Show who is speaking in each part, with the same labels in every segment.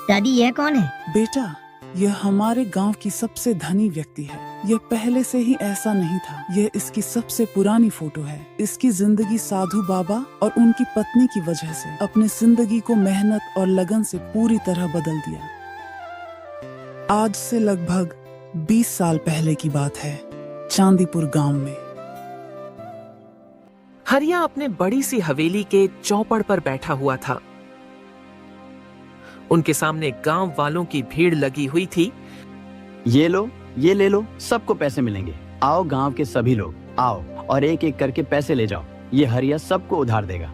Speaker 1: दादी यह कौन है?
Speaker 2: बेटा, यह हमारे गांव की सबसे धनी व्यक्ति है। यह पहले से ही ऐसा नहीं था। यह इसकी सबसे पुरानी फोटो है। इसकी जिंदगी साधु बाबा और उनकी पत्नी की वजह से अपनी जिंदगी को मेहनत और लगन से पूरी तरह बदल दिया। आज से लगभग 20 साल पहले की बात है, चांदीपुर गांव में।
Speaker 3: हरिया अपने बड़ी सी हवेली के चौपड़ पर बैठा हुआ था। उनके सामने गांव वालों की भीड़ लगी हुई थी।
Speaker 4: ये लो, ये ले लो, सबको पैसे मिलेंगे। आओ गांव के सभी लोग आओ और एक एक करके पैसे ले जाओ। ये हरिया सबको उधार देगा।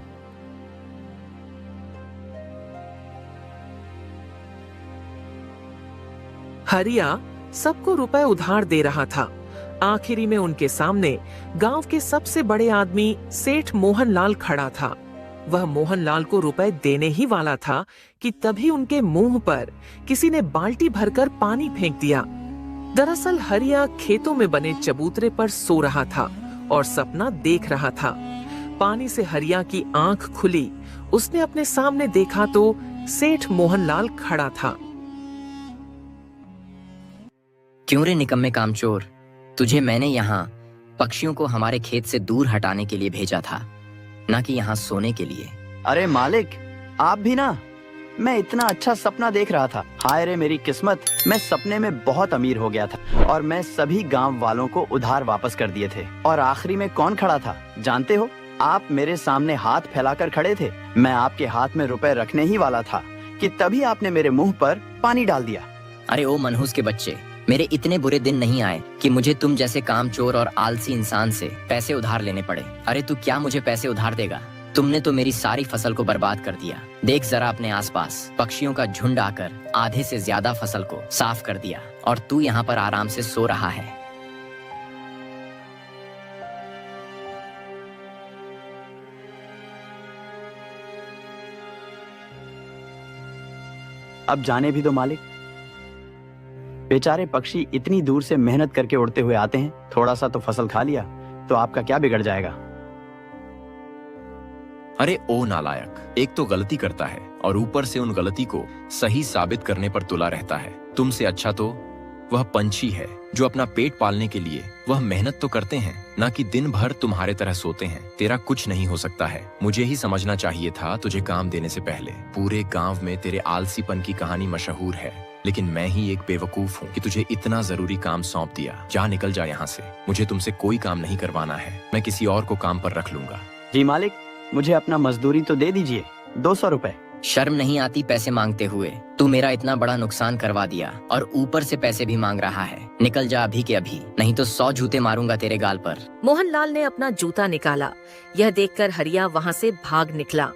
Speaker 3: हरिया सबको रुपए उधार दे रहा था। आखिरी में उनके सामने गांव के सबसे बड़े आदमी सेठ मोहनलाल खड़ा था। वह मोहनलाल को रुपए देने ही वाला था कि तभी उनके मुंह पर किसी ने बाल्टी भरकर पानी फेंक दिया। दरअसल हरिया खेतों में बने चबूतरे पर सो रहा था और सपना देख रहा था। पानी से हरिया की आंख खुली। उसने अपने सामने देखा तो सेठ मोहनलाल खड़ा था।
Speaker 5: क्यों रे निकम्मे कामचोर, तुझे मैंने यहाँ पक्षियों को हमारे खेत से दूर हटाने के लिए भेजा था, ना कि यहाँ सोने के लिए।
Speaker 4: अरे मालिक, आप भी ना। मैं इतना अच्छा सपना देख रहा था। हाय रे मेरी किस्मत, मैं सपने में बहुत अमीर हो गया था और मैं सभी गांव वालों को उधार वापस कर दिए थे। और आखिरी में कौन खड़ा था जानते हो? आप मेरे सामने हाथ फैलाकर खड़े थे। मैं आपके हाथ में रुपए रखने ही वाला था कि तभी आपने मेरे मुंह पर पानी डाल दिया।
Speaker 5: अरे ओ मनहूस के बच्चे, मेरे इतने बुरे दिन नहीं आए कि मुझे तुम जैसे कामचोर और आलसी इंसान से पैसे उधार लेने पड़े। अरे तू क्या मुझे पैसे उधार देगा? तुमने तो मेरी सारी फसल को बर्बाद कर दिया। देख जरा अपने आसपास, पक्षियों का झुंड आकर आधे से ज्यादा फसल को साफ कर दिया और तू यहाँ पर आराम से सो रहा है।
Speaker 4: अब जाने भी दो मालिक। बेचारे पक्षी इतनी दूर से मेहनत करके उड़ते हुए आते हैं। थोड़ा सा तो फसल खा लिया तो आपका क्या बिगड़ जाएगा?
Speaker 6: अरे ओ नालायक, एक तो गलती करता है और ऊपर से उन गलती को सही साबित करने पर तुला रहता है। तुमसे अच्छा तो वह पंछी है जो अपना पेट पालने के लिए वह मेहनत तो करते हैं, ना कि दिन भर तुम्हारे तरह सोते हैं। तेरा कुछ नहीं हो सकता है। मुझे ही समझना चाहिए था तुझे काम देने से पहले। पूरे गांव में तेरे आलसीपन की कहानी मशहूर है, लेकिन मैं ही एक बेवकूफ हूँ कि तुझे इतना जरूरी काम सौंप दिया। जा निकल जा यहाँ से। मुझे तुमसे कोई काम नहीं करवाना है। मैं किसी और को काम पर रख लूंगा।
Speaker 4: जी मालिक, मुझे अपना मजदूरी तो दे दीजिए, 200 रुपए।
Speaker 5: शर्म नहीं आती पैसे मांगते हुए? तू मेरा इतना बड़ा नुकसान करवा दिया और ऊपर से पैसे भी मांग रहा है। निकल जा अभी के अभी, नहीं तो 100 जूते मारूंगा तेरे गाल पर।
Speaker 7: मोहनलाल ने अपना जूता निकाला। यह देखकर हरिया वहाँ से भाग निकला।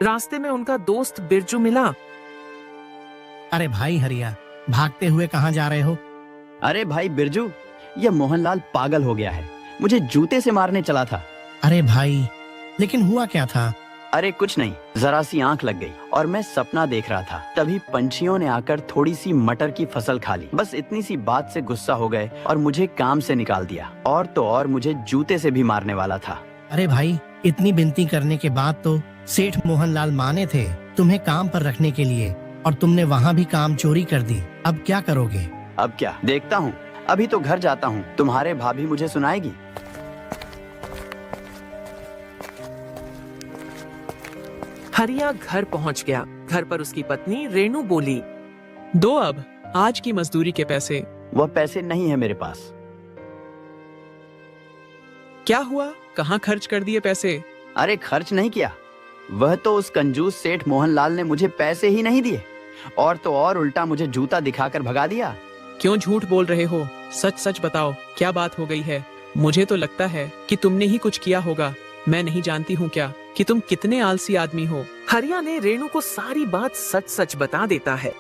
Speaker 3: रास्ते में उनका दोस्त बिरजू मिला।
Speaker 8: अरे भाई हरिया, भागते हुए कहाँ जा रहे हो?
Speaker 4: अरे भाई बिरजू, यह मोहनलाल पागल हो गया है। मुझे जूते से मारने चला था।
Speaker 8: अरे भाई, लेकिन हुआ क्या था?
Speaker 4: अरे कुछ नहीं, जरा सी आंख लग गई और मैं सपना देख रहा था। तभी पंछियों ने आकर थोड़ी सी मटर की फसल खा ली। बस इतनी सी बात से गुस्सा हो गए और मुझे काम से निकाल दिया। और तो और मुझे जूते से भी मारने वाला था।
Speaker 8: अरे भाई, इतनी विनती करने के बाद तो सेठ मोहनलाल माने थे तुम्हें काम पर रखने के लिए, और तुमने वहाँ भी काम चोरी कर दी। अब क्या करोगे?
Speaker 4: अब क्या, देखता हूँ। अभी तो घर जाता हूँ, तुम्हारे भाभी मुझे सुनाएगी।
Speaker 3: हरिया घर पहुंच गया। घर पर उसकी पत्नी रेणु बोली,
Speaker 2: दो अब आज की मजदूरी के पैसे।
Speaker 4: वह पैसे नहीं है मेरे पास।
Speaker 2: क्या हुआ? कहाँ खर्च कर दिए पैसे?
Speaker 4: अरे खर्च नहीं किया, वह तो उस कंजूस सेठ मोहनलाल ने मुझे पैसे ही नहीं दिए और तो और उल्टा मुझे जूता दिखाकर भगा दिया।
Speaker 2: क्यों झूठ बोल रहे हो? सच सच बताओ, क्या बात हो गई है? मुझे तो लगता है कि तुमने ही कुछ किया होगा। मैं नहीं जानती हूँ क्या कि तुम कितने आलसी आदमी हो।
Speaker 3: हरिया ने रेणु को सारी बात सच सच बता देता है।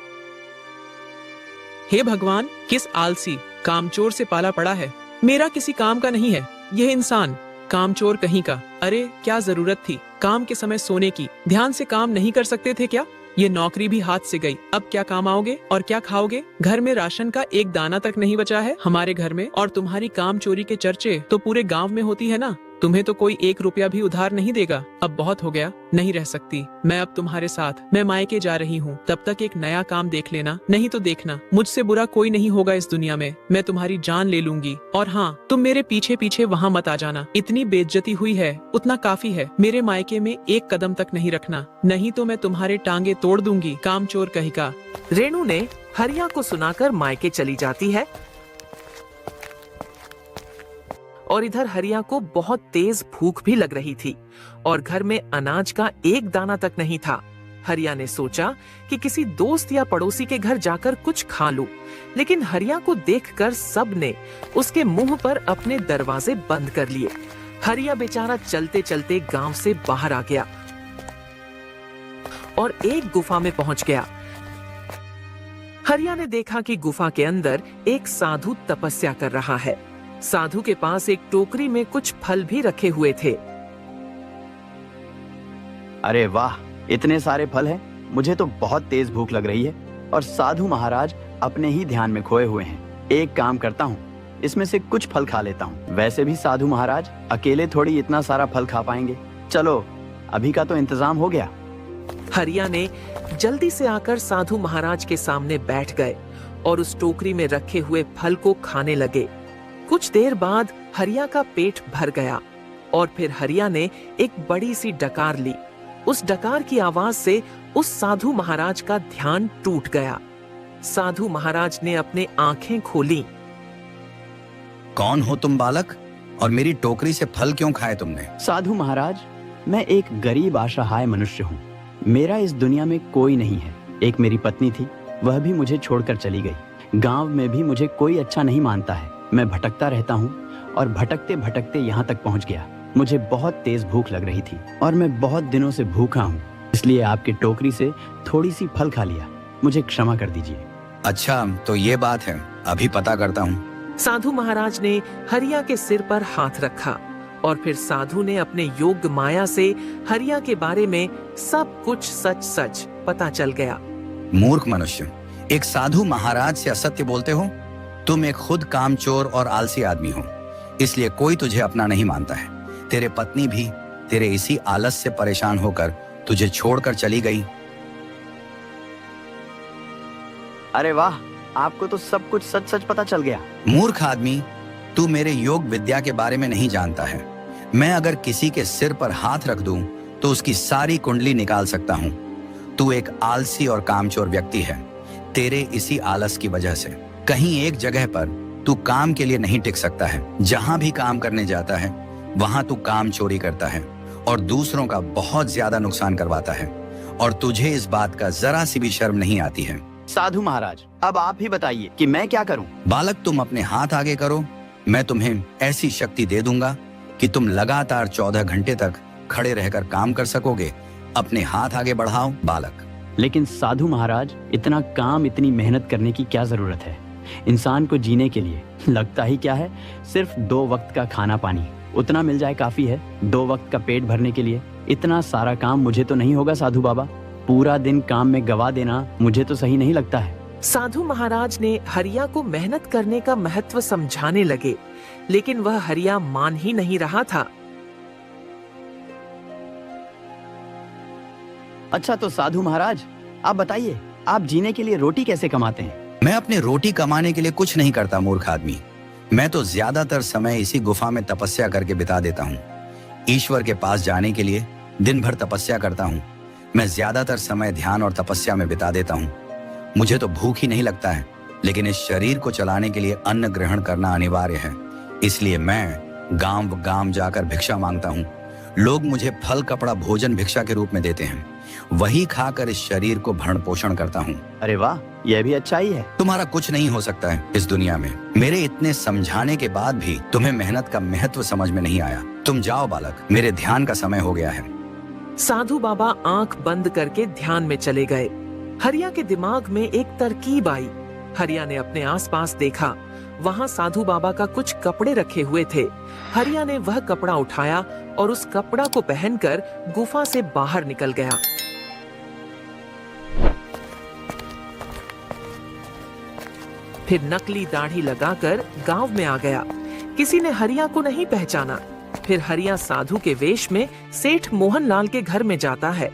Speaker 2: हे भगवान, किस आलसी कामचोर से पाला पड़ा है। मेरा किसी काम का नहीं है यह इंसान, कामचोर कहीं का। अरे क्या जरूरत थी काम के समय सोने की? ध्यान से काम नहीं कर सकते थे क्या? ये नौकरी भी हाथ से गई। अब क्या काम आओगे और क्या खाओगे? घर में राशन का एक दाना तक नहीं बचा है हमारे घर में, और तुम्हारी काम चोरी के चर्चे तो पूरे गांव में होती है ना। तुम्हें तो कोई 1 रुपया भी उधार नहीं देगा। अब बहुत हो गया, नहीं रह सकती मैं अब तुम्हारे साथ। मैं मायके जा रही हूँ, तब तक एक नया काम देख लेना, नहीं तो देखना मुझसे बुरा कोई नहीं होगा इस दुनिया में। मैं तुम्हारी जान ले लूंगी। और हाँ, तुम मेरे पीछे पीछे वहाँ मत आ जाना। इतनी बेइज्जती हुई है, उतना काफी है। मेरे मायके में 1 कदम तक नहीं रखना, नहीं तो मैं तुम्हारे टांगे तोड़ दूंगी, कामचोर कहिका।
Speaker 3: रेणु ने हरिया को सुनाकर मायके चली जाती है और इधर हरिया को बहुत तेज भूख भी लग रही थी और घर में अनाज का 1 दाना तक नहीं था। हरिया ने सोचा कि किसी दोस्त या पड़ोसी के घर जाकर कुछ खा लूं, लेकिन हरिया को देखकर सब ने उसके मुंह पर अपने दरवाजे बंद कर लिए। हरिया बेचारा चलते चलते गांव से बाहर आ गया और एक गुफा में पहुंच गया। हरिया ने देखा कि गुफा के अंदर एक साधु तपस्या कर रहा है। साधु के पास एक टोकरी में कुछ फल भी रखे हुए थे।
Speaker 4: अरे वाह, इतने सारे फल हैं। मुझे तो बहुत तेज भूख लग रही है और साधु महाराज अपने ही ध्यान में खोए हुए हैं। एक काम करता हूँ, इसमें से कुछ फल खा लेता हूँ। वैसे भी साधु महाराज अकेले थोड़ी इतना सारा फल खा पाएंगे। चलो, अभी का तो इंतजाम हो गया।
Speaker 3: हरिया ने जल्दी से आकर साधु महाराज के सामने बैठ गए और उस टोकरी में रखे हुए फल को खाने लगे। कुछ देर बाद हरिया का पेट भर गया और फिर हरिया ने एक बड़ी सी डकार ली। उस डकार की आवाज से उस साधु महाराज का ध्यान टूट गया। साधु महाराज ने अपने आंखें खोली।
Speaker 1: कौन हो तुम बालक, और मेरी टोकरी से फल क्यों खाए तुमने?
Speaker 4: साधु महाराज, मैं एक गरीब असहाय मनुष्य हूँ। मेरा इस दुनिया में कोई नहीं है। एक मेरी पत्नी थी, वह भी मुझे छोड़कर चली गई। गांव में भी मुझे कोई अच्छा नहीं मानता है। मैं भटकता रहता हूँ और भटकते भटकते यहाँ तक पहुँच गया। मुझे बहुत तेज भूख लग रही थी और मैं बहुत दिनों से भूखा हूँ, इसलिए आपकी टोकरी से थोड़ी सी फल खा लिया। मुझे क्षमा कर दीजिए।
Speaker 1: अच्छा, तो ये बात है, अभी पता करता हूँ।
Speaker 3: साधु महाराज ने हरिया के सिर पर हाथ रखा और फिर साधु ने अपने योग माया से हरिया के बारे में सब कुछ सच सच पता चल गया।
Speaker 1: मूर्ख मनुष्य, एक साधु महाराज से असत्य बोलते हो? तुम एक खुद कामचोर और आलसी आदमी हो, इसलिए कोई तुझे अपना नहीं मानता है। तेरे पत्नी भी तेरे इसी आलस से परेशान होकर तुझे छोड़कर चली गई।
Speaker 4: अरे वाह, आपको तो सब कुछ सच सच पता चल गया।
Speaker 1: मूर्ख आदमी, तू मेरे योग विद्या के बारे में नहीं जानता है। मैं अगर किसी के सिर पर हाथ रख दूं तो उसकी सारी कुंडली निकाल सकता हूं। तू एक आलसी और कामचोर व्यक्ति है, तेरे इसी आलस की वजह से। कहीं एक जगह पर तू काम के लिए नहीं टिक सकता है। जहां भी काम करने जाता है वहां तू काम चोरी करता है और दूसरों का बहुत ज्यादा नुकसान करवाता है, और तुझे इस बात का जरा सी भी शर्म नहीं आती है।
Speaker 4: साधु महाराज, अब आप ही बताइए कि मैं क्या करूं?
Speaker 1: बालक, तुम अपने हाथ आगे करो। मैं तुम्हें ऐसी शक्ति दे दूंगा कि तुम लगातार 14 घंटे तक खड़े रहकर काम कर सकोगे। अपने हाथ आगे बढ़ाओ बालक।
Speaker 4: लेकिन साधु महाराज, इतना काम, इतनी मेहनत करने की क्या जरूरत है? इंसान को जीने के लिए लगता ही क्या है, सिर्फ 2 वक्त का खाना पानी, उतना मिल जाए काफी है। 2 वक्त का पेट भरने के लिए इतना सारा काम मुझे तो नहीं होगा साधु बाबा। पूरा दिन काम में गवा देना मुझे तो सही नहीं लगता है।
Speaker 3: साधु महाराज ने हरिया को मेहनत करने का महत्व समझाने लगे, लेकिन वह हरिया मान ही नहीं रहा था।
Speaker 4: अच्छा, तो साधु महाराज आप बताइए, आप जीने के लिए रोटी कैसे कमाते हैं?
Speaker 1: मैं अपने रोटी कमाने के लिए कुछ नहीं करता मूर्ख आदमी। मैं तो ज्यादातर समय इसी गुफा में तपस्या करके बिता देता हूँ। ईश्वर के पास जाने के लिए दिन भर तपस्या करता हूँ। मैं ज्यादातर समय ध्यान और तपस्या में बिता देता हूँ। मुझे तो भूख ही नहीं लगता है, लेकिन इस शरीर को चलाने के लिए अन्न ग्रहण करना अनिवार्य है। इसलिए मैं गांव गांव जाकर भिक्षा मांगता हूँ। लोग मुझे फल, कपड़ा, भोजन भिक्षा के रूप में देते हैं। वही खाकर इस शरीर को भरण पोषण करता हूँ।
Speaker 4: अरे वाह, यह भी अच्छा ही है।
Speaker 1: तुम्हारा कुछ नहीं हो सकता है इस दुनिया में। मेरे इतने समझाने के बाद भी तुम्हें मेहनत का महत्व समझ में नहीं आया। तुम जाओ बालक, मेरे ध्यान का समय हो गया है।
Speaker 3: साधु बाबा आंख बंद करके ध्यान में चले गए। हरिया के दिमाग में एक तरकीब आई। हरिया ने अपने आसपास देखा, वहाँ साधु बाबा का कुछ कपड़े रखे हुए थे। हरिया ने वह कपड़ा उठाया और उस कपड़ा को पहनकर गुफा से बाहर निकल गया। फिर नकली दाढ़ी लगाकर गांव में आ गया। किसी ने हरिया को नहीं पहचाना। फिर हरिया साधु के वेश में सेठ मोहनलाल के घर में जाता है।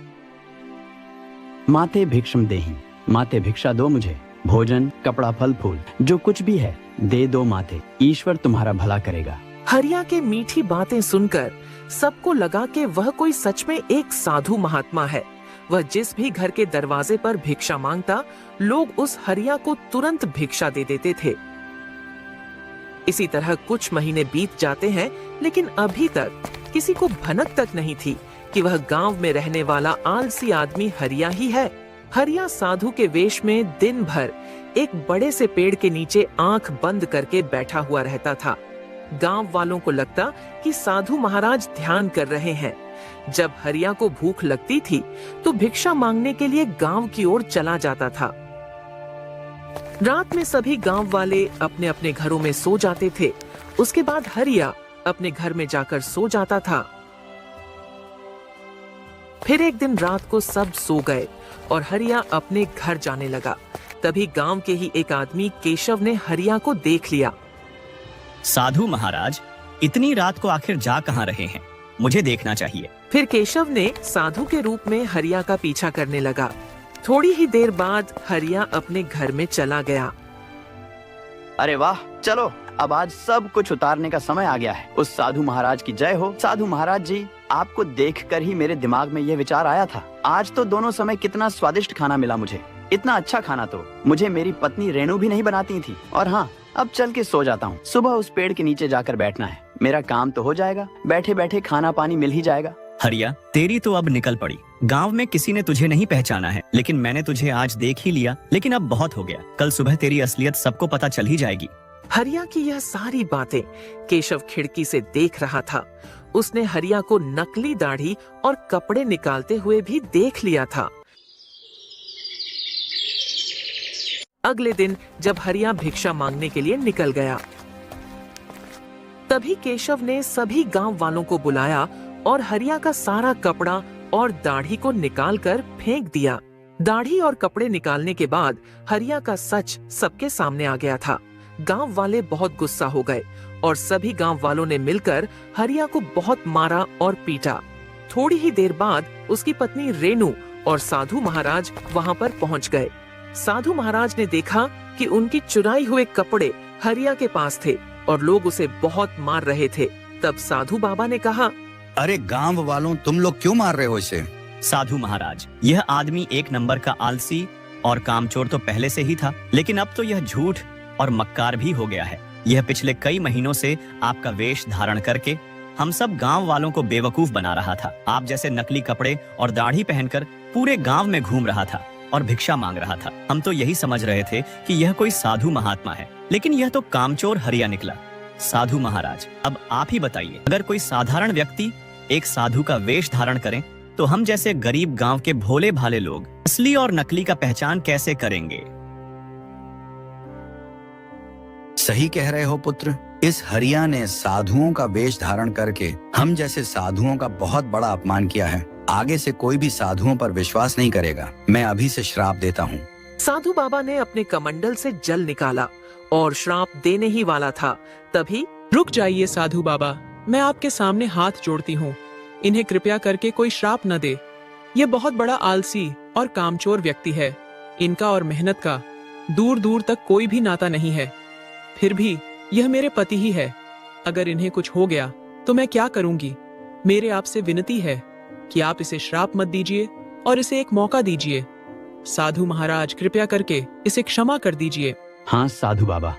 Speaker 4: माते भिक्षम देहि, माते भिक्षा दो मुझे, भोजन कपड़ा फल फूल जो कुछ भी है दे दो माते, ईश्वर तुम्हारा भला करेगा।
Speaker 3: हरिया के मीठी बातें सुनकर सबको लगा कि वह कोई सच में एक साधु महात्मा है। वह जिस भी घर के दरवाजे पर भिक्षा मांगता, लोग उस हरिया को तुरंत भिक्षा दे देते थे। इसी तरह कुछ महीने बीत जाते हैं, लेकिन अभी तक किसी को भनक तक नहीं थी कि वह गांव में रहने वाला आलसी आदमी हरिया ही है। हरिया साधु के वेश में दिन भर एक बड़े से पेड़ के नीचे आंख बंद करके बैठा हुआ रहता था। गांव वालों को लगता कि साधु महाराज ध्यान कर रहे हैं। जब हरिया को भूख लगती थी तो भिक्षा मांगने के लिए गांव की ओर चला जाता था। रात में सभी गांव वाले अपने अपने घरों में सो जाते थे। उसके बाद हरिया अपने घर में जाकर सो जाता था। फिर एक दिन रात को सब सो गए और हरिया अपने घर जाने लगा। तभी गांव के ही एक आदमी केशव ने हरिया को देख लिया।
Speaker 9: साधु महाराज, इतनी रात को आखिर जा कहाँ रहे हैं? मुझे देखना चाहिए।
Speaker 3: फिर केशव ने साधु के रूप में हरिया का पीछा करने लगा। थोड़ी ही देर बाद हरिया अपने घर में चला गया।
Speaker 4: अरे वाह, चलो अब आज सब कुछ उतारने का समय आ गया है। उस साधु महाराज की जय हो। साधु महाराज जी, आपको देखकर ही मेरे दिमाग में यह विचार आया था। आज तो दोनों समय कितना स्वादिष्ट खाना मिला मुझे। इतना अच्छा खाना तो मुझे मेरी पत्नी रेणु भी नहीं बनाती थी। और हाँ, अब चल के सो जाता हूँ। सुबह उस पेड़ के नीचे जाकर बैठना है। मेरा काम तो हो जाएगा, बैठे बैठे खाना पानी मिल ही जाएगा।
Speaker 9: हरिया, तेरी तो अब निकल पड़ी। गांव में किसी ने तुझे नहीं पहचाना है, लेकिन मैंने तुझे आज देख ही लिया। लेकिन अब बहुत हो गया, कल सुबह तेरी असलियत सबको पता चल ही जाएगी।
Speaker 3: हरिया की यह सारी बातें केशव खिड़की से देख रहा था। उसने हरिया को नकली दाढ़ी और कपड़े निकालते हुए भी देख लिया था। अगले दिन जब हरिया भिक्षा मांगने के लिए निकल गया, तभी केशव ने सभी गांव वालों को बुलाया और हरिया का सारा कपड़ा और दाढ़ी को निकालकर फेंक दिया। दाढ़ी और कपड़े निकालने के बाद हरिया का सच सबके सामने आ गया था। गांव वाले बहुत गुस्सा हो गए और सभी गांव वालों ने मिलकर हरिया को बहुत मारा और पीटा। थोड़ी ही देर बाद उसकी पत्नी रेणु और साधु महाराज वहां पर पहुंच गए। साधु महाराज ने देखा कि उनकी चुराई हुए कपड़े हरिया के पास थे और लोग उसे बहुत मार रहे थे। तब साधु बाबा ने कहा,
Speaker 1: अरे गांव वालों, तुम लोग क्यों मार रहे हो इसे?
Speaker 9: साधु महाराज, यह आदमी एक नंबर का आलसी और कामचोर तो पहले से ही था, लेकिन अब तो यह झूठ और मक्कार भी हो गया है। यह पिछले कई महीनों से आपका वेश धारण करके हम सब गांव वालों को बेवकूफ बना रहा था। आप जैसे नकली कपड़े और दाढ़ी पहनकर पूरे गांव में घूम रहा था और भिक्षा मांग रहा था। हम तो यही समझ रहे थे कि यह कोई साधु महात्मा है, लेकिन यह तो कामचोर हरिया निकला। साधु महाराज, अब आप ही बताइए, अगर कोई साधारण व्यक्ति एक साधु का वेश धारण करे तो हम जैसे गरीब गांव के भोले भाले लोग असली और नकली का पहचान कैसे करेंगे?
Speaker 1: सही कह रहे हो पुत्र। इस हरिया ने साधुओं का वेश धारण करके हम जैसे साधुओं का बहुत बड़ा अपमान किया है। आगे से कोई भी साधुओं पर विश्वास नहीं करेगा। मैं अभी से श्राप देता हूँ।
Speaker 3: साधु बाबा ने अपने कमंडल से जल निकाला और श्राप देने ही वाला था, तभी
Speaker 2: रुक जाइए साधु बाबा, मैं आपके सामने हाथ जोड़ती हूँ। इन्हें कृपया करके कोई श्राप न दे। ये बहुत बड़ा आलसी और कामचोर व्यक्ति है। इनका और मेहनत का दूर दूर तक कोई भी नाता नहीं है। फिर भी यह मेरे पति ही है। अगर इन्हें कुछ हो गया तो मैं क्या करूंगी? मेरे आपसे विनती है कि आप इसे श्राप मत दीजिए और इसे एक मौका दीजिए। साधु महाराज, कृपया करके इसे क्षमा कर दीजिए।
Speaker 4: हाँ साधु बाबा,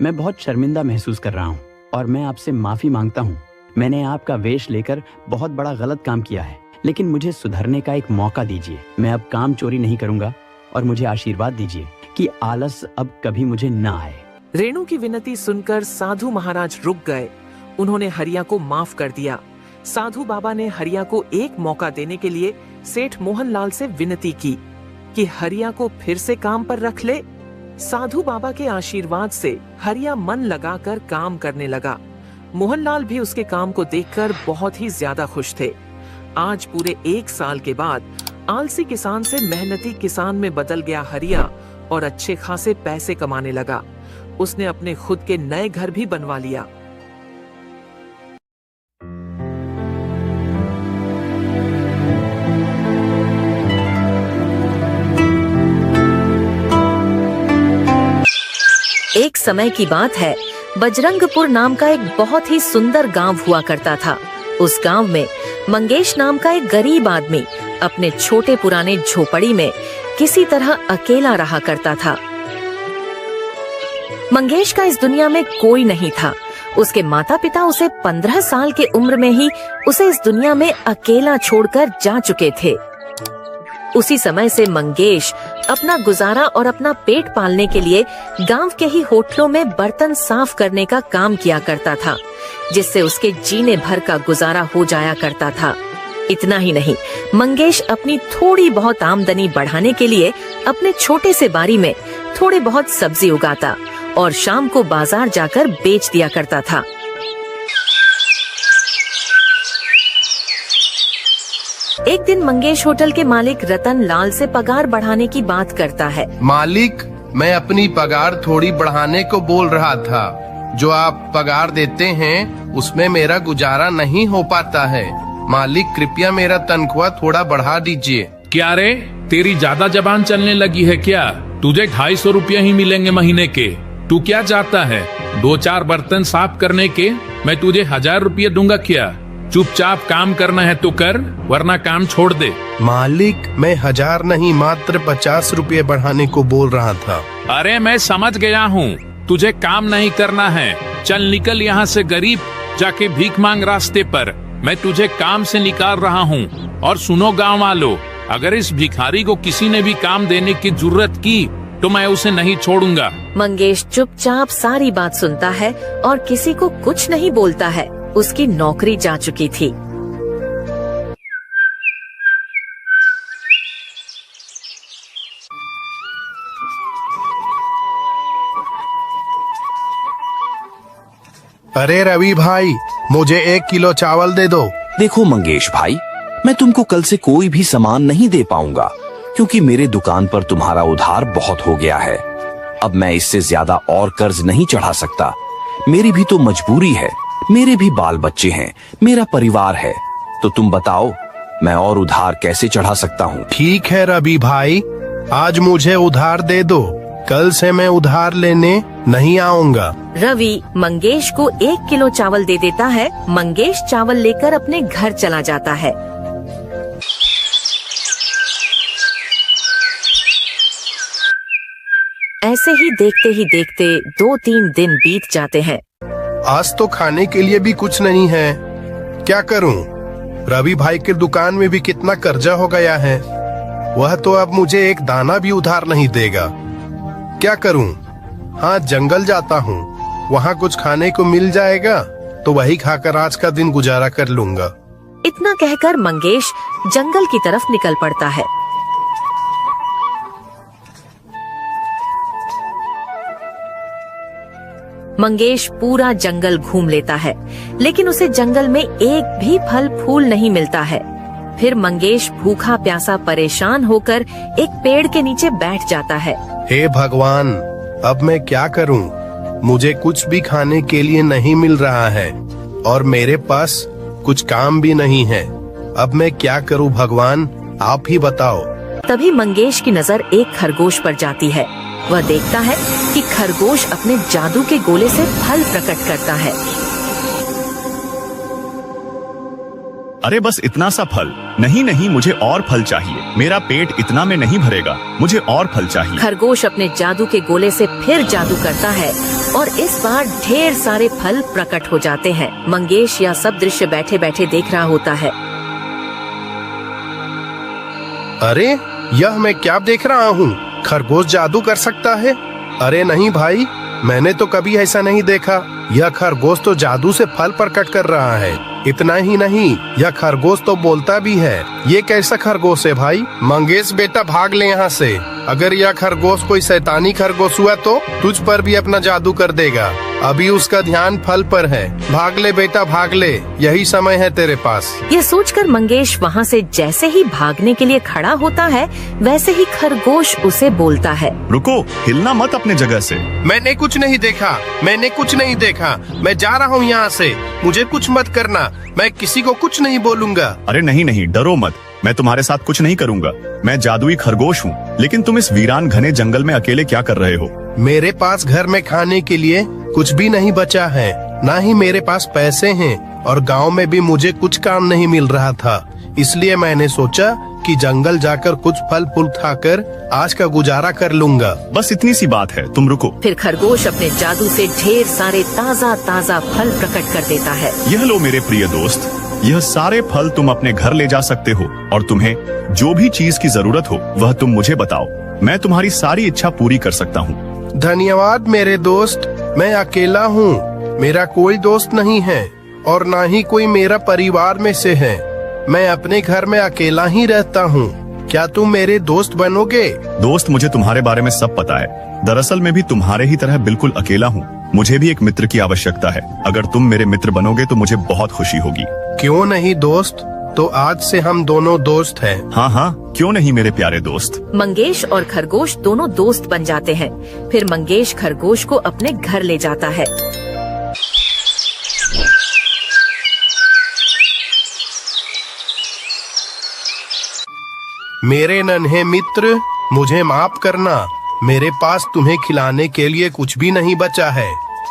Speaker 4: मैं बहुत शर्मिंदा महसूस कर रहा हूँ और मैं आपसे माफी मांगता हूँ। मैंने आपका वेश लेकर बहुत बड़ा गलत काम किया है, लेकिन मुझे सुधरने का एक मौका दीजिए। मैं अब काम चोरी नहीं करूंगा और मुझे आशीर्वाद दीजिए कि आलस अब कभी मुझे न आए।
Speaker 3: रेणु की विनती सुनकर साधु महाराज रुक गए। उन्होंने हरिया को माफ कर दिया। साधु बाबा ने हरिया को एक मौका देने के लिए सेठ मोहनलाल से विनती की कि हरिया को फिर से काम पर रख ले। साधु बाबा के आशीर्वाद से हरिया मन लगाकर काम करने लगा। मोहनलाल भी उसके काम को देखकर बहुत ही ज्यादा खुश थे। आज पूरे 1 साल के बाद आलसी किसान से मेहनती किसान में बदल गया हरिया और अच्छे खासे पैसे कमाने लगा। उसने अपने खुद के नए घर भी बनवा लिया।
Speaker 7: समय की बात है, बजरंगपुर नाम का एक बहुत ही सुंदर गांव हुआ करता था। उस गांव में मंगेश नाम का एक गरीब आदमी अपने छोटे पुराने झोपड़ी में किसी तरह अकेला रहा करता था। मंगेश का इस दुनिया में कोई नहीं था। उसके माता पिता उसे 15 साल के उम्र में ही उसे इस दुनिया में अकेला छोड़कर जा चुके थे। उसी समय से मंगेश अपना गुजारा और अपना पेट पालने के लिए गांव के ही होटलों में बर्तन साफ करने का काम किया करता था, जिससे उसके जीने भर का गुजारा हो जाया करता था। इतना ही नहीं, मंगेश अपनी थोड़ी बहुत आमदनी बढ़ाने के लिए अपने छोटे से बारी में थोड़ी बहुत सब्जी उगाता और शाम को बाजार जाकर बेच दिया करता था। एक दिन मंगेश होटल के मालिक रतन लाल से पगार बढ़ाने की बात करता है।
Speaker 10: मालिक, मैं अपनी पगार थोड़ी बढ़ाने को बोल रहा था। जो आप पगार देते हैं उसमें मेरा गुजारा नहीं हो पाता है। मालिक, कृपया मेरा तनख्वाह थोड़ा बढ़ा दीजिए।
Speaker 11: क्या रे, तेरी ज्यादा जबान चलने लगी है क्या? तुझे 250 रुपया ही मिलेंगे महीने के। तू क्या चाहता है? 2-4 बर्तन साफ करने के मैं तुझे 1000 रुपये दूंगा क्या? चुपचाप काम करना है तो कर, वरना काम छोड़ दे।
Speaker 10: मालिक, मैं 1000 नहीं मात्र 50 रुपये बढ़ाने को बोल रहा था।
Speaker 11: अरे मैं समझ गया हूँ, तुझे काम नहीं करना है। चल निकल यहाँ से गरीब, जाके भीख मांग रास्ते पर। मैं तुझे काम से निकाल रहा हूँ। और सुनो गाँव वालों, अगर इस भिखारी को किसी ने भी काम देने की जरूरत की तो मैं उसे नहीं छोड़ूंगा।
Speaker 7: मंगेश चुपचाप सारी बात सुनता है और किसी को कुछ नहीं बोलता है। उसकी नौकरी जा चुकी थी।
Speaker 10: अरे रवि भाई, मुझे 1 किलो चावल दे दो।
Speaker 12: देखो मंगेश भाई, मैं तुमको कल से कोई भी सामान नहीं दे पाऊंगा, क्योंकि मेरे दुकान पर तुम्हारा उधार बहुत हो गया है। अब मैं इससे ज्यादा और कर्ज नहीं चढ़ा सकता। मेरी भी तो मजबूरी है, मेरे भी बाल बच्चे हैं, मेरा परिवार है। तो तुम बताओ, मैं और उधार कैसे चढ़ा सकता हूँ?
Speaker 10: ठीक है रवि भाई, आज मुझे उधार दे दो। कल से मैं उधार लेने नहीं आऊंगा।
Speaker 7: रवि मंगेश को 1 किलो चावल दे देता है। मंगेश चावल लेकर अपने घर चला जाता है। ऐसे ही देखते 2-3 दिन बीत जाते हैं।
Speaker 10: आज तो खाने के लिए भी कुछ नहीं है। क्या करूं? रवि भाई की दुकान में भी कितना कर्जा हो गया है। वह तो अब मुझे एक दाना भी उधार नहीं देगा। क्या करूं? हाँ, जंगल जाता हूं, वहाँ कुछ खाने को मिल जाएगा तो वही खाकर आज का दिन गुजारा कर लूंगा।
Speaker 7: इतना कहकर मंगेश जंगल की तरफ निकल पड़ता है। मंगेश पूरा जंगल घूम लेता है, लेकिन उसे जंगल में एक भी फल फूल नहीं मिलता है। फिर मंगेश भूखा प्यासा परेशान होकर एक पेड़ के नीचे बैठ जाता है।
Speaker 10: हे भगवान, अब मैं क्या करूं? मुझे कुछ भी खाने के लिए नहीं मिल रहा है और मेरे पास कुछ काम भी नहीं है। अब मैं क्या करूं भगवान, आप ही बताओ।
Speaker 7: तभी मंगेश की नजर एक खरगोश पर जाती है। वह देखता है कि खरगोश अपने जादू के गोले से फल प्रकट करता है।
Speaker 13: अरे बस इतना सा फल? नहीं नहीं, मुझे और फल चाहिए। मेरा पेट इतना में नहीं भरेगा, मुझे और फल चाहिए।
Speaker 7: खरगोश अपने जादू के गोले से फिर जादू करता है और इस बार ढेर सारे फल प्रकट हो जाते हैं। मंगेश यह सब दृश्य बैठे बैठे देख रहा होता है।
Speaker 10: अरे यह मैं क्या देख रहा हूँ? खरगोश जादू कर सकता है? अरे नहीं भाई, मैंने तो कभी ऐसा नहीं देखा। यह खरगोश तो जादू से फल प्रकट कर रहा है। इतना ही नहीं, यह खरगोश तो बोलता भी है। ये कैसा खरगोश है भाई? मंगेश बेटा, भाग ले यहाँ से। अगर यह खरगोश कोई शैतानी खरगोश हुआ तो तुझ पर भी अपना जादू कर देगा। अभी उसका ध्यान फल पर है। भाग ले बेटा, भाग ले, यही समय है तेरे पास।
Speaker 7: ये सोचकर मंगेश वहाँ से जैसे ही भागने के लिए खड़ा होता है, वैसे ही खरगोश उसे बोलता है,
Speaker 13: रुको, हिलना मत अपने जगह से।
Speaker 10: मैंने कुछ नहीं देखा, मैंने कुछ नहीं देखा। मैं जा रहा हूँ यहाँ से। मुझे कुछ मत करना, मैं किसी को कुछ नहीं बोलूंगा।
Speaker 13: अरे नहीं नहीं, डरो मत, मैं तुम्हारे साथ कुछ नहीं करूंगा। मैं जादुई खरगोश हूँ, लेकिन तुम इस वीरान घने जंगल में अकेले क्या कर रहे हो?
Speaker 10: मेरे पास घर में खाने के लिए कुछ भी नहीं बचा है, ना ही मेरे पास पैसे हैं, और गांव में भी मुझे कुछ काम नहीं मिल रहा था। इसलिए मैंने सोचा कि जंगल जाकर कुछ फल फूल खाकर आज का गुजारा कर लूंगा।
Speaker 13: बस इतनी सी बात है, तुम रुको।
Speaker 7: फिर खरगोश अपने जादू से ढेर सारे ताज़ा ताज़ा फल प्रकट कर देता है।
Speaker 13: यह लो मेरे प्रिय दोस्त, यह सारे फल तुम अपने घर ले जा सकते हो, और तुम्हें जो भी चीज की जरूरत हो वह तुम मुझे बताओ। मैं तुम्हारी सारी इच्छा पूरी कर सकता हूँ।
Speaker 10: धन्यवाद मेरे दोस्त, मैं अकेला हूँ, मेरा कोई दोस्त नहीं है और ना ही कोई मेरा परिवार में से है। मैं अपने घर में अकेला ही रहता हूँ। क्या तुम मेरे दोस्त बनोगे?
Speaker 13: दोस्त, मुझे तुम्हारे बारे में सब पता है। दरअसल मैं भी तुम्हारे ही तरह बिल्कुल अकेला हूँ। मुझे भी एक मित्र की आवश्यकता है। अगर तुम मेरे मित्र बनोगे तो मुझे बहुत खुशी होगी।
Speaker 10: क्यों नहीं दोस्त, तो आज से हम दोनों दोस्त हैं।
Speaker 13: हाँ हाँ, क्यों नहीं मेरे प्यारे दोस्त।
Speaker 7: मंगेश और खरगोश दोनों दोस्त बन जाते हैं। फिर मंगेश खरगोश को अपने घर ले जाता है।
Speaker 10: मेरे नन्हे मित्र, मुझे माफ करना, मेरे पास तुम्हें खिलाने के लिए कुछ भी नहीं बचा है,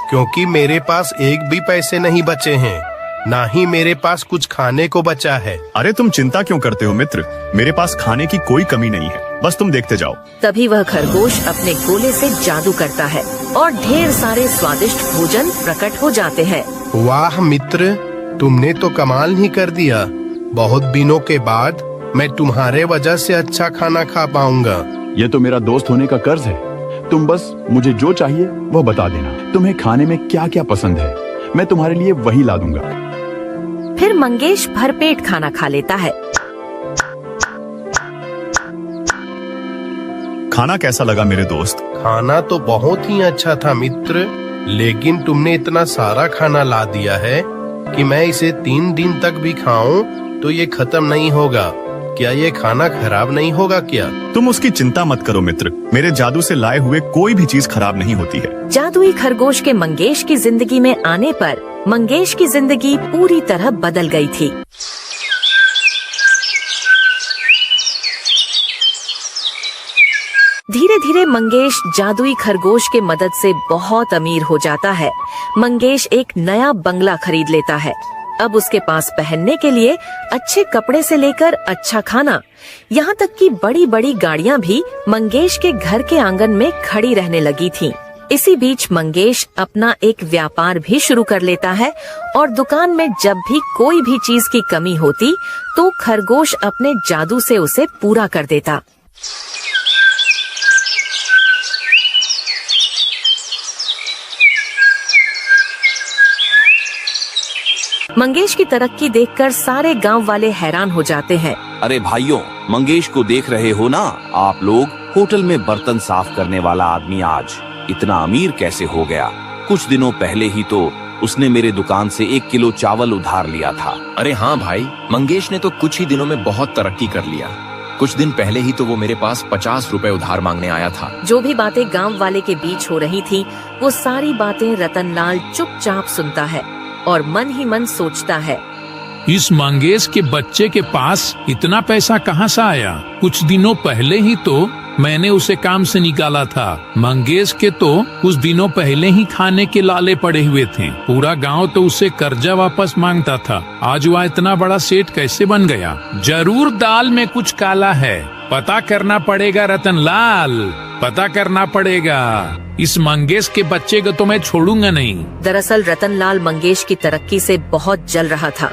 Speaker 10: क्योंकि मेरे पास एक भी पैसे नहीं बचे हैं, ना ही मेरे पास कुछ खाने को बचा है।
Speaker 13: अरे तुम चिंता क्यों करते हो मित्र, मेरे पास खाने की कोई कमी नहीं है, बस तुम देखते जाओ।
Speaker 7: तभी वह खरगोश अपने गोले से जादू करता है और ढेर सारे स्वादिष्ट भोजन प्रकट हो जाते हैं।
Speaker 10: वाह मित्र, तुमने तो कमाल ही कर दिया। बहुत दिनों के बाद मैं तुम्हारे वजह से अच्छा खाना खा पाऊंगा।
Speaker 14: ये तो मेरा दोस्त होने का कर्ज है। तुम बस मुझे जो चाहिए वह बता देना। तुम्हें खाने में क्या क्या पसंद है, मैं तुम्हारे लिए वही ला दूंगा।
Speaker 7: फिर मंगेश भरपेट खाना खा लेता है।
Speaker 13: खाना कैसा लगा मेरे दोस्त?
Speaker 10: खाना तो बहुत ही अच्छा था मित्र, लेकिन तुमने इतना सारा खाना ला दिया है कि मैं इसे 3 दिन तक भी खाऊं तो ये खत्म नहीं होगा। क्या ये खाना खराब नहीं होगा क्या?
Speaker 13: तुम उसकी चिंता मत करो मित्र, मेरे जादू से लाए हुए कोई भी चीज खराब नहीं होती है।
Speaker 7: जादुई खरगोश के मंगेश की जिंदगी में आने पर मंगेश की जिंदगी पूरी तरह बदल गई थी। धीरे धीरे मंगेश जादुई खरगोश के मदद से बहुत अमीर हो जाता है। मंगेश एक नया बंगला खरीद लेता है। अब उसके पास पहनने के लिए अच्छे कपड़े से लेकर अच्छा खाना, यहाँ तक कि बड़ी बड़ी गाड़ियाँ भी मंगेश के घर के आंगन में खड़ी रहने लगी थीं। इसी बीच मंगेश अपना एक व्यापार भी शुरू कर लेता है और दुकान में जब भी कोई भी चीज की कमी होती तो खरगोश अपने जादू से उसे पूरा कर देता। मंगेश की तरक्की देखकर सारे गांव वाले हैरान हो जाते हैं।
Speaker 12: अरे भाइयों, मंगेश को देख रहे हो ना आप लोग? होटल में बर्तन साफ करने वाला आदमी आज इतना अमीर कैसे हो गया? कुछ दिनों पहले ही तो उसने मेरे दुकान से 1 किलो चावल उधार लिया था।
Speaker 6: अरे हाँ भाई, मंगेश ने तो कुछ ही दिनों में बहुत तरक्की कर लिया। कुछ दिन पहले ही तो वो मेरे पास 50 रुपए उधार मांगने आया था।
Speaker 7: जो भी बातें गांव वाले के बीच हो रही थी, वो सारी बातें रतनलाल चुपचाप सुनता है और मन ही मन सोचता है,
Speaker 11: इस मंगेश के बच्चे के पास इतना पैसा कहाँ से आया? कुछ दिनों पहले ही तो मैंने उसे काम से निकाला था। मंगेश के तो कुछ दिनों पहले ही खाने के लाले पड़े हुए थे। पूरा गांव तो उसे कर्जा वापस मांगता था। आज वह इतना बड़ा सेठ कैसे बन गया? जरूर दाल में कुछ काला है। पता करना पड़ेगा रतनलाल, पता करना पड़ेगा। इस मंगेश के बच्चे को तो मैं छोड़ूंगा नहीं।
Speaker 7: दरअसल रतनलाल मंगेश की तरक्की से बहुत जल रहा था।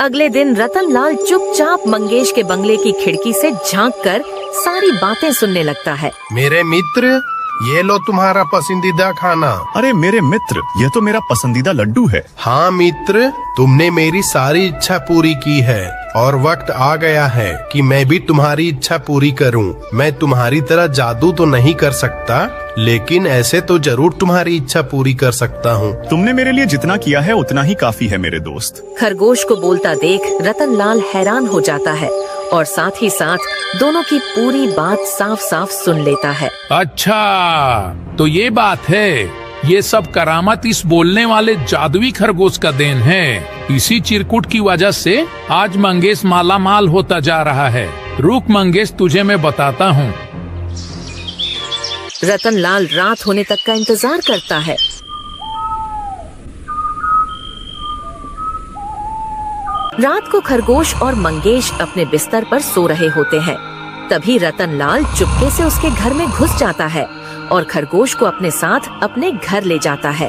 Speaker 7: अगले दिन रतनलाल चुपचाप मंगेश के बंगले की खिड़की से झांककर सारी बातें सुनने लगता है।
Speaker 10: मेरे मित्र, ये लो तुम्हारा पसंदीदा खाना।
Speaker 13: अरे मेरे मित्र, यह तो मेरा पसंदीदा लड्डू है।
Speaker 10: हाँ मित्र, तुमने मेरी सारी इच्छा पूरी की है और वक्त आ गया है कि मैं भी तुम्हारी इच्छा पूरी करूं। मैं तुम्हारी तरह जादू तो नहीं कर सकता, लेकिन ऐसे तो जरूर तुम्हारी इच्छा पूरी कर सकता हूँ।
Speaker 13: तुमने मेरे लिए जितना किया है उतना ही काफी है मेरे दोस्त।
Speaker 7: खरगोश को बोलता देख रतनलाल हैरान हो जाता है और साथ ही साथ दोनों की पूरी बात साफ साफ सुन लेता है।
Speaker 11: अच्छा, तो ये बात है। ये सब करामत इस बोलने वाले जादुई खरगोश का देन है। इसी चिरकुट की वजह से आज मंगेश माला माल होता जा रहा है। रुक मंगेश, तुझे मैं बताता हूँ।
Speaker 7: रतनलाल रात होने तक का इंतजार करता है। रात को खरगोश और मंगेश अपने बिस्तर पर सो रहे होते हैं। तभी रतनलाल चुपके से उसके घर में घुस जाता है और खरगोश को अपने साथ अपने घर ले जाता है।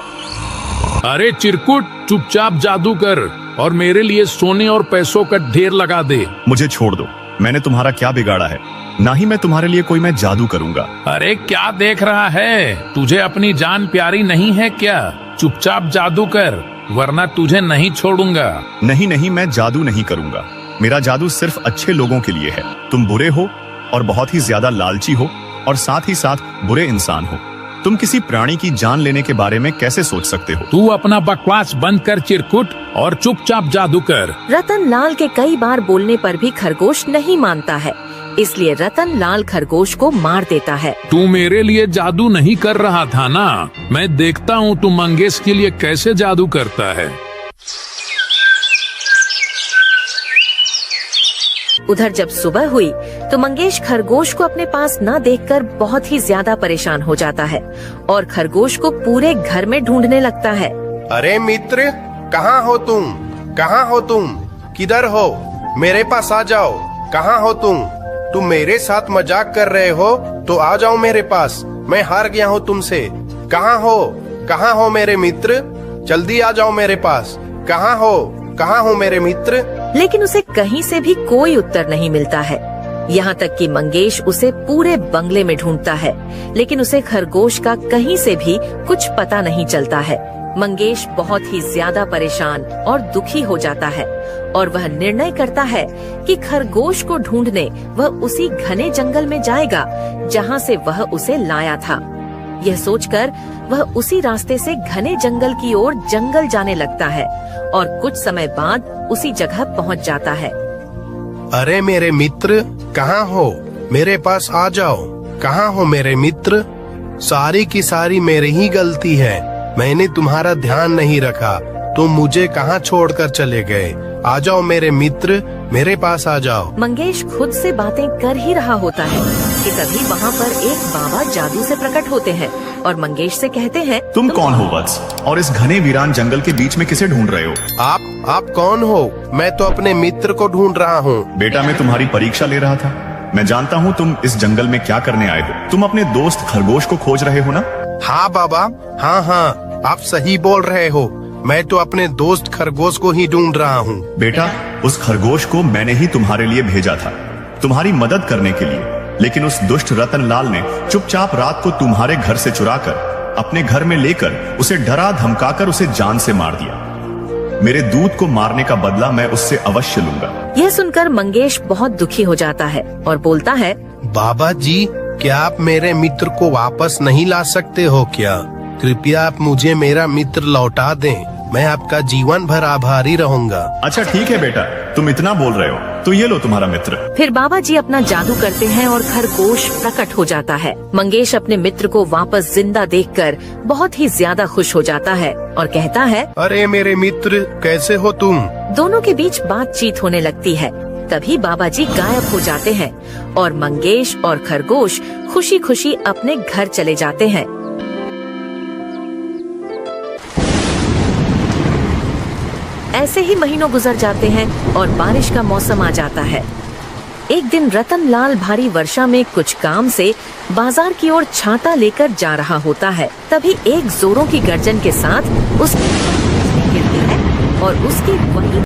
Speaker 11: अरे चिरकुट, चुपचाप जादू कर और मेरे लिए सोने और पैसों का ढेर लगा दे।
Speaker 13: मुझे छोड़ दो, मैंने तुम्हारा क्या बिगाड़ा है? ना ही मैं तुम्हारे लिए कोई मैं जादू करूंगा।
Speaker 11: अरे क्या देख रहा है? तुझे अपनी जान प्यारी नहीं है क्या? चुपचाप जादू कर वरना तुझे नहीं छोड़ूंगा।
Speaker 13: नहीं नहीं, मैं जादू नहीं करूंगा। मेरा जादू सिर्फ अच्छे लोगों के लिए है। तुम बुरे हो और बहुत ही ज्यादा लालची हो और साथ ही साथ बुरे इंसान हो। तुम किसी प्राणी की जान लेने के बारे में कैसे सोच सकते हो?
Speaker 11: तू अपना बकवास बंद कर चिरकुट और चुपचाप जादू कर।
Speaker 7: रतनलाल के कई बार बोलने पर भी खरगोश नहीं मानता है, इसलिए रतनलाल खरगोश को मार देता है।
Speaker 11: तू मेरे लिए जादू नहीं कर रहा था ना? मैं देखता हूँ तू मंगेश के लिए कैसे जादू करता है।
Speaker 7: उधर जब सुबह हुई तो मंगेश खरगोश को अपने पास न देखकर बहुत ही ज्यादा परेशान हो जाता है और खरगोश को पूरे घर में ढूंढने लगता है।
Speaker 10: अरे मित्र, कहाँ हो तुम? कहाँ हो तुम? किधर हो? मेरे पास आ जाओ। कहाँ हो तुम? तुम मेरे साथ मजाक कर रहे हो तो आ जाओ मेरे पास। मैं हार गया हूँ तुमसे। कहाँ हो? कहाँ हो मेरे मित्र? जल्दी आ जाओ मेरे पास। कहाँ हो? कहाँ हो मेरे मित्र?
Speaker 7: लेकिन उसे कहीं से भी कोई उत्तर नहीं मिलता है। यहाँ तक कि मंगेश उसे पूरे बंगले में ढूंढता है, लेकिन उसे खरगोश का कहीं से भी कुछ पता नहीं चलता है। मंगेश बहुत ही ज्यादा परेशान और दुखी हो जाता है और वह निर्णय करता है कि खरगोश को ढूंढने वह उसी घने जंगल में जाएगा जहाँ से वह उसे लाया था। यह सोचकर वह उसी रास्ते से घने जंगल की ओर जंगल जाने लगता है और कुछ समय बाद उसी जगह पहुँच जाता है।
Speaker 10: अरे मेरे मित्र, कहाँ हो? मेरे पास आ जाओ। कहाँ हो मेरे मित्र? सारी की सारी मेरी ही गलती है। मैंने तुम्हारा ध्यान नहीं रखा। तुम मुझे कहाँ छोड़कर चले गए? आ जाओ मेरे मित्र, मेरे पास आ जाओ।
Speaker 7: मंगेश खुद से बातें कर ही रहा होता है कि तभी वहाँ पर एक बाबा जादू से प्रकट होते हैं और मंगेश से कहते हैं,
Speaker 13: तुम कौन हो वत्स? और इस घने वीरान जंगल के बीच में किसे ढूंढ रहे हो?
Speaker 10: आप कौन हो? मैं तो अपने मित्र को ढूंढ रहा हूँ।
Speaker 13: बेटा, मैं तुम्हारी परीक्षा ले रहा था। मैं जानता हूँ तुम इस जंगल में क्या करने आए हो। तुम अपने दोस्त खरगोश को खोज रहे हो ना?
Speaker 10: हाँ बाबा, हाँ, आप सही बोल रहे हो। मैं तो अपने दोस्त खरगोश को ही ढूंढ रहा हूँ।
Speaker 13: बेटा, उस खरगोश को मैंने ही तुम्हारे लिए भेजा था, तुम्हारी मदद करने के लिए। लेकिन उस दुष्ट रतनलाल ने चुपचाप रात को तुम्हारे घर से चुराकर अपने घर में लेकर उसे डरा धमकाकर उसे जान से मार दिया। मेरे दूत को मारने का बदला मैं उससे अवश्य लूंगा।
Speaker 7: यह सुनकर मंगेश बहुत दुखी हो जाता है और बोलता है,
Speaker 10: बाबा जी, क्या आप मेरे मित्र को वापस नहीं ला सकते हो क्या? कृपया आप मुझे मेरा मित्र लौटा दें। मैं आपका जीवन भर आभारी रहूंगा।
Speaker 13: अच्छा ठीक है बेटा, तुम इतना बोल रहे हो तो ये लो तुम्हारा मित्र।
Speaker 7: फिर बाबा जी अपना जादू करते हैं और खरगोश प्रकट हो जाता है। मंगेश अपने मित्र को वापस जिंदा देखकर बहुत ही ज्यादा खुश हो जाता है और कहता है,
Speaker 10: अरे मेरे मित्र, कैसे हो तुम?
Speaker 7: दोनों के बीच बातचीत होने लगती है। तभी बाबा जी गायब हो जाते हैं और मंगेश और खरगोश खुशी खुशी अपने घर चले जाते हैं। ऐसे ही महीनों गुजर जाते हैं और बारिश का मौसम आ जाता है। एक दिन रतनलाल भारी वर्षा में कुछ काम से बाजार की ओर छाता लेकर जा रहा होता है। तभी एक जोरों की गर्जन के साथ उस गिरती है और उसकी वही